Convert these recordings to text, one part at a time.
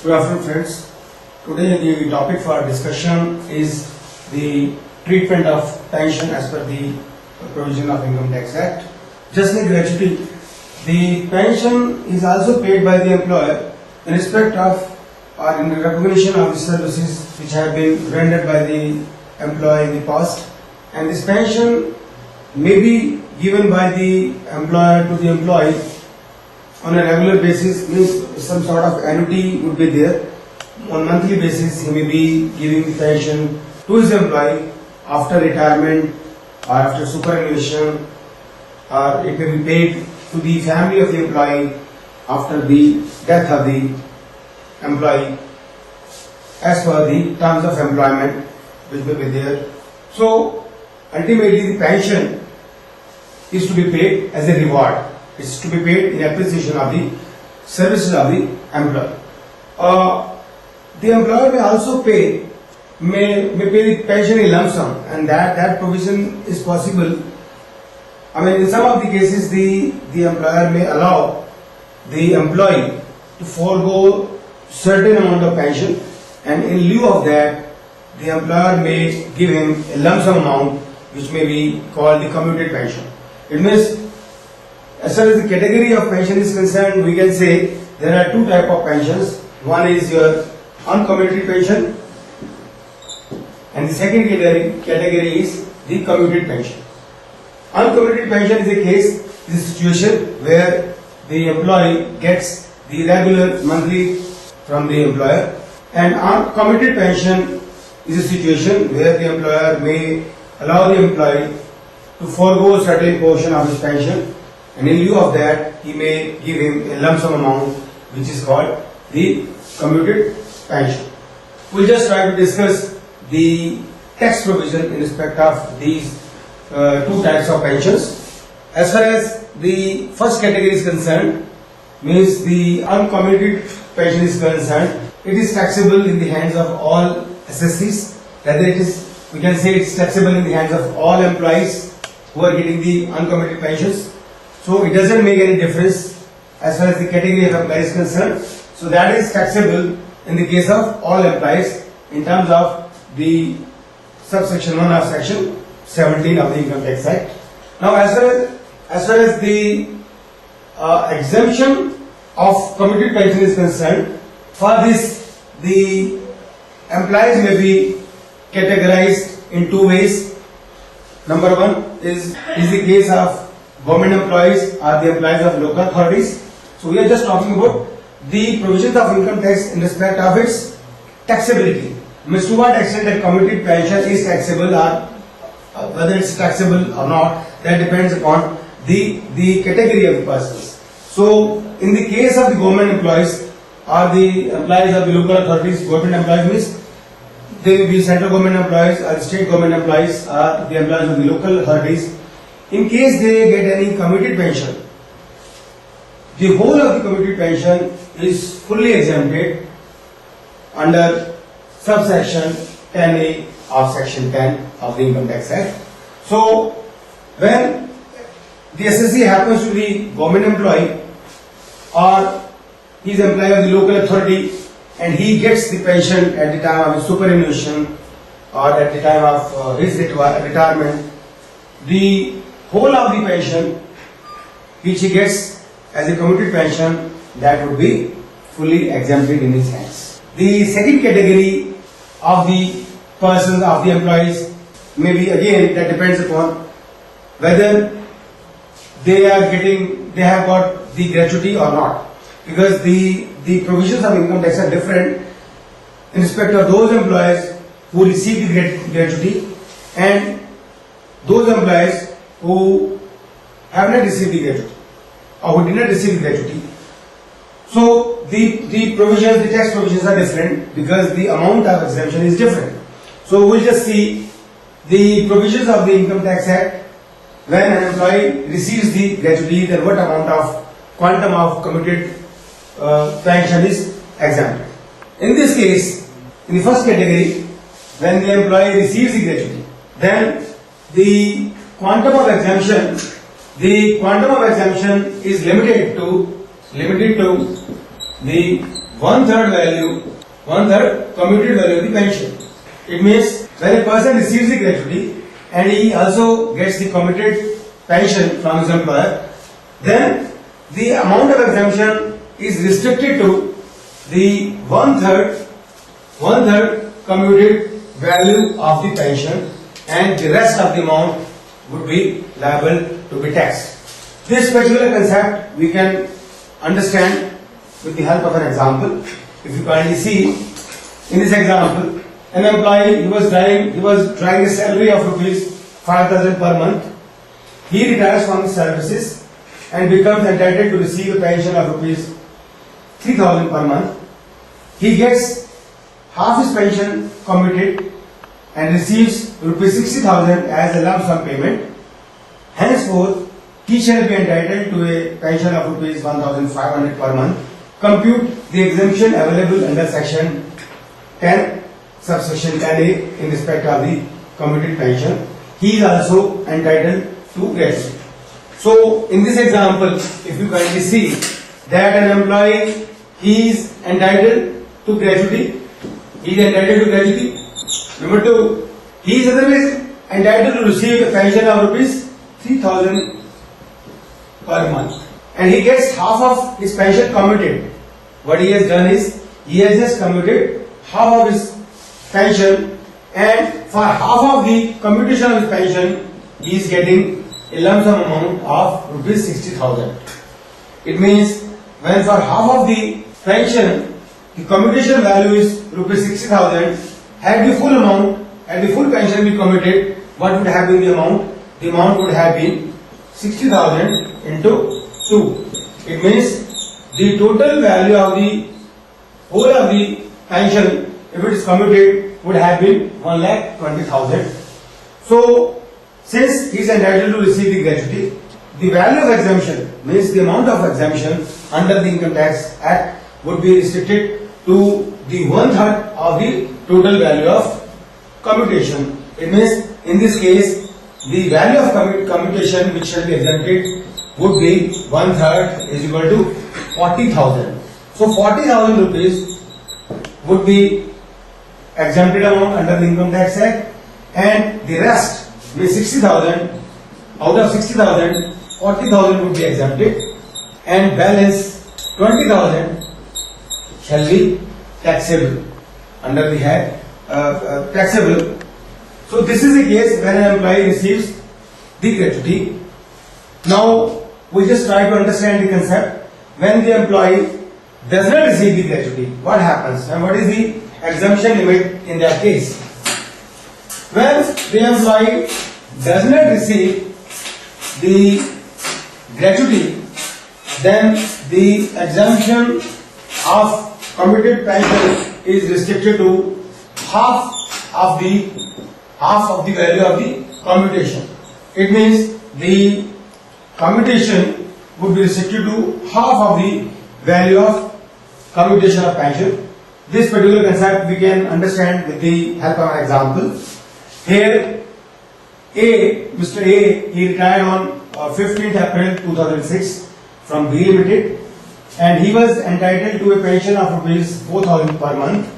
Good afternoon, friends. Today the topic for discussion is the treatment of pension as per the provision of Income Tax Act. Just like gratuity, the pension is also paid by the employer in respect of or in recognition of the services which have been rendered by the employee in the past, and this pension may be given by the employer to the employee on a regular basis. Means some sort of annuity would be there. On monthly basis he may be giving the pension to his employee after retirement or after superannuation, or it may be paid to the family of the employee after the death of the employee as per the terms of employment which may be there. So ultimately the pension is to be paid as a reward. It's to be paid in appreciation of the services of the employer. The employer may also pay pay the pension in lump sum, and that provision is possible. I mean, in some of the cases the employer may allow the employee to forego certain amount of pension, and in lieu of that the employer may give him a lump sum amount which may be called the commuted pension. It means, as far as the category of pension is concerned, we can say there are two types of pensions. One is your uncommuted pension, and the second category is the commuted pension. Uncommuted pension is a case, is a situation where the employee gets the regular monthly from the employer, and uncommuted pension is a situation where the employer may allow the employee to forego a certain portion of his pension, and in lieu of that he may give him a lump sum amount which is called the commuted pension. We'll just try to discuss the tax provision in respect of these two types of pensions. As far as the first category is concerned, means the uncommuted pension is concerned, it is taxable in the hands of all assessees. Rather, it is, we can say it's taxable in the hands of all employees who are getting the uncommuted pensions. So it doesn't make any difference as far as the category of employees is concerned. So that is taxable in the case of all employees in terms of the subsection 1 of section 17 of the Income Tax Act. Now, as far as the exemption of commuted pension is concerned, for this the employees may be categorized in two ways. Number one is the case of government employees or the employees of local authorities. So we are just talking about the provisions of income tax in respect of its taxability. Means to what extent that commuted pension is taxable, or whether it's taxable or not, that depends upon the category of the persons. So in the case of the government employees or the employees of the local authorities, government employees means they will be central government employees or the state government employees or the employees of the local authorities. In case they get any commuted pension, the whole of the commuted pension is fully exempted under subsection 10A of section 10 of the Income Tax Act. So when the assessee happens to be government employee or he is employee of the local authority and he gets the pension at the time of his superannuation or at the time of his retirement, the whole of the pension which he gets as a commuted pension, that would be fully exempted in his hands. The second category of the persons, of the employees, may be, again, that depends upon whether they have got the gratuity or not, because the provisions of income tax are different in respect of those employees who receive the gratuity and those employees who have not received the gratuity or who did not receive the gratuity. So the provisions, the tax provisions are different because the amount of exemption is different. So we'll just see the provisions of the Income Tax Act. When an employee receives the gratuity, then what amount of quantum of commuted pension is exempted. In this case, in the first category, when the employee receives the gratuity, then the quantum of exemption is limited to the one-third commuted value of the pension. It means when a person receives the gratuity and he also gets the commuted pension from his employer, then the amount of exemption is restricted to the one-third commuted value of the pension, and the rest of the amount would be liable to be taxed. This particular concept we can understand with the help of an example. If you kindly see in this example, an employee, he was drawing a salary of rupees 5,000 per month. He retires from his services and becomes entitled to receive a pension of rupees 3,000 per month. He gets half his pension commuted and receives rupees 60,000 as a lump sum payment. Henceforth, he shall be entitled to a pension of rupees 1,500 per month. Compute the exemption available under section 10, subsection 10A in respect of the commuted pension. He is also entitled to gratuity. So, in this example, if you kindly see that an employee is entitled to gratuity, Number 2, he is otherwise entitled to receive a pension of rupees 3,000 per month, and he gets half of his pension commuted. What he has done is, he has just commuted half of his pension, and for half of the commutation of his pension, he is getting a lump sum amount of rupees 60,000. It means, when for half of the pension, the commutation value is rupees 60,000, had the full pension been commuted, what would have been the amount? The amount would have been 60,000 into 2. It means the total value of the whole of the pension, if it is commuted, would have been 1,20,000. So, since he is entitled to receive the gratuity, the value of exemption, means the amount of exemption under the Income Tax Act, would be restricted to the one-third of the total value of commutation. It means, in this case, the value of commutation which shall be exempted would be one-third is equal to 40,000. So, 40,000 rupees would be exempted amount under the Income Tax Act, and the rest, means 60,000, out of 60,000, 40,000 would be exempted, and balance 20,000 shall be taxable under the head taxable. So this is the case when an employee receives the gratuity. Now we just try to understand the concept. When the employee does not receive the gratuity, what happens and what is the exemption limit in that case? When the employee does not receive the gratuity, then the exemption of commuted pension is restricted to half of the value of the commutation. It means the commutation would be restricted to half of the value of commutation of pension. This particular concept we can understand with the help of an example. Here, Mr. A, he retired on 15th April 2006 from B Limited, and he was entitled to a pension of rupees 4,000 per month.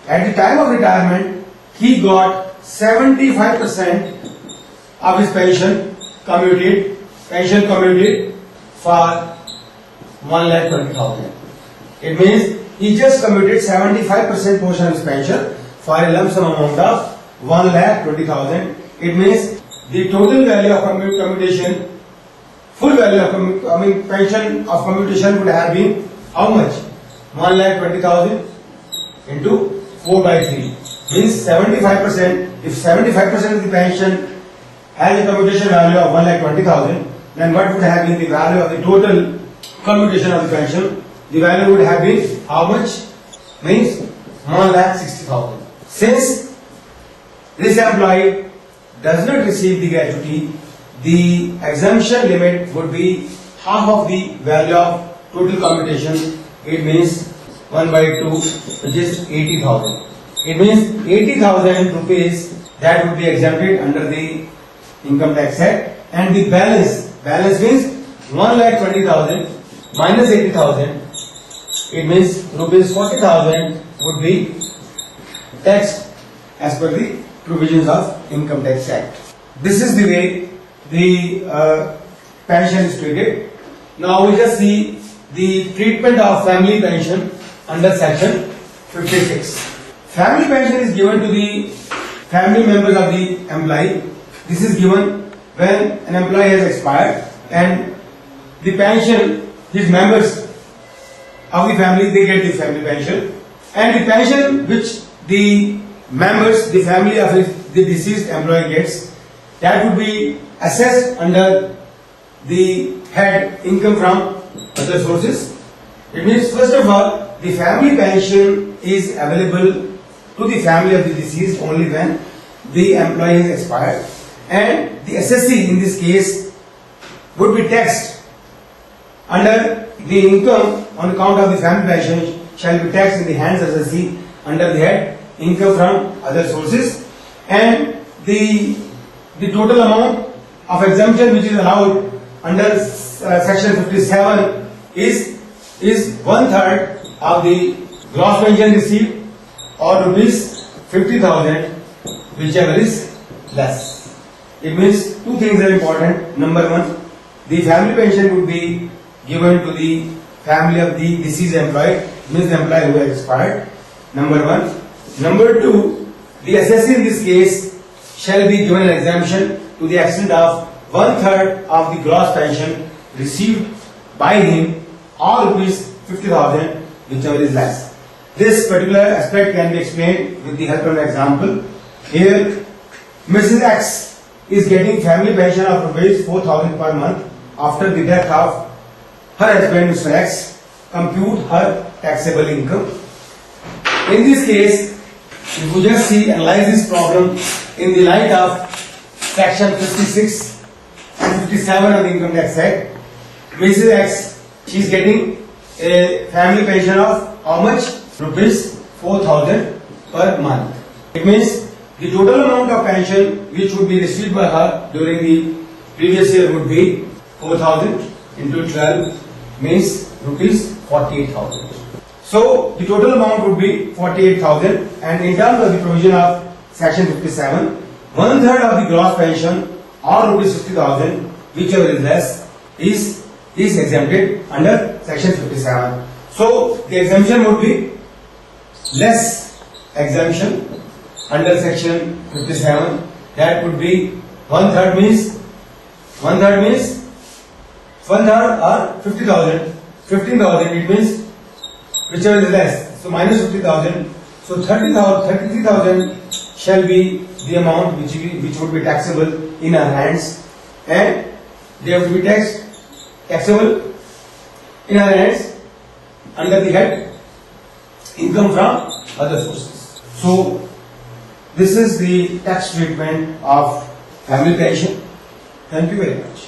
At the time of retirement, he got 75% of his pension commuted for 1,20,000. It means he just commuted 75% portion of his pension for a lump sum amount of 1,20,000. It means the total value of commutation, full value of pension of commutation would have been how much? 1,20,000 into 4 by 3 means 75%. If 75% of the pension has a commutation value of 1,20,000, then what would have been the value of the total commutation of the pension? The value would have been how much? Means 1,60,000. Since this employee does not receive the gratuity, the exemption limit would be half of the value of total commutation. It means 1 by 2, which is 80,000. It means 80,000 rupees that would be exempted under the Income Tax Act, and the balance means 1,20,000 minus 80,000 It means rupees 40,000 would be taxed as per the provisions of Income Tax Act. This is the way the pension is treated. Now we just see the treatment of family pension under section 56. Family pension is given to the family members of the employee. This is given when an employee has expired and the pension, his members of the family, they get the family pension, and the pension which the members, the family of the deceased employee gets, that would be assessed under the head income from other sources. It means first of all, the family pension is available to the family of the deceased only when the employee is expired, and the assessee in this case would be taxed under the income on account of the family pension shall be taxed in the hands of assessee under the head income from other sources, and the total amount of exemption which is allowed under section 57 is 1/3 of the gross pension received or rupees 50,000, whichever is less. It means two things are important. Number one, the family pension would be given to the family of the deceased employee, means the employee who has expired. Number one. Number two, the assessee in this case shall be given an exemption to the extent of 1/3 of the gross pension received by him or rupees 50,000, whichever is less. This particular aspect can be explained with the help of an example. Here, Mrs. X is getting family pension of rupees 4,000 per month after the death of her husband, Mr. X. Compute her taxable income. In this case, if we just analyze this problem in the light of section 56 and 57 of the Income Tax Act, Mrs. X, she is getting a family pension of how much? Rupees 4,000 per month. It means the total amount of pension which would be received by her during the previous year would be 4,000 into 12 means rupees 48,000. So the total amount would be 48,000, and in terms of the provision of section 57, 1/3 of the gross pension or rupees 50,000, whichever is less, is exempted under section 57. So the exemption would be less exemption under section 57. That would be 1/3 means 1/3 or 50,000. 15,000 it means whichever is less. So minus 50,000. So 33,000 shall be the amount which would be taxable in our hands, and they have to be taxable in our hands under the head income from other sources. So this is the tax treatment of family pension. Thank you very much.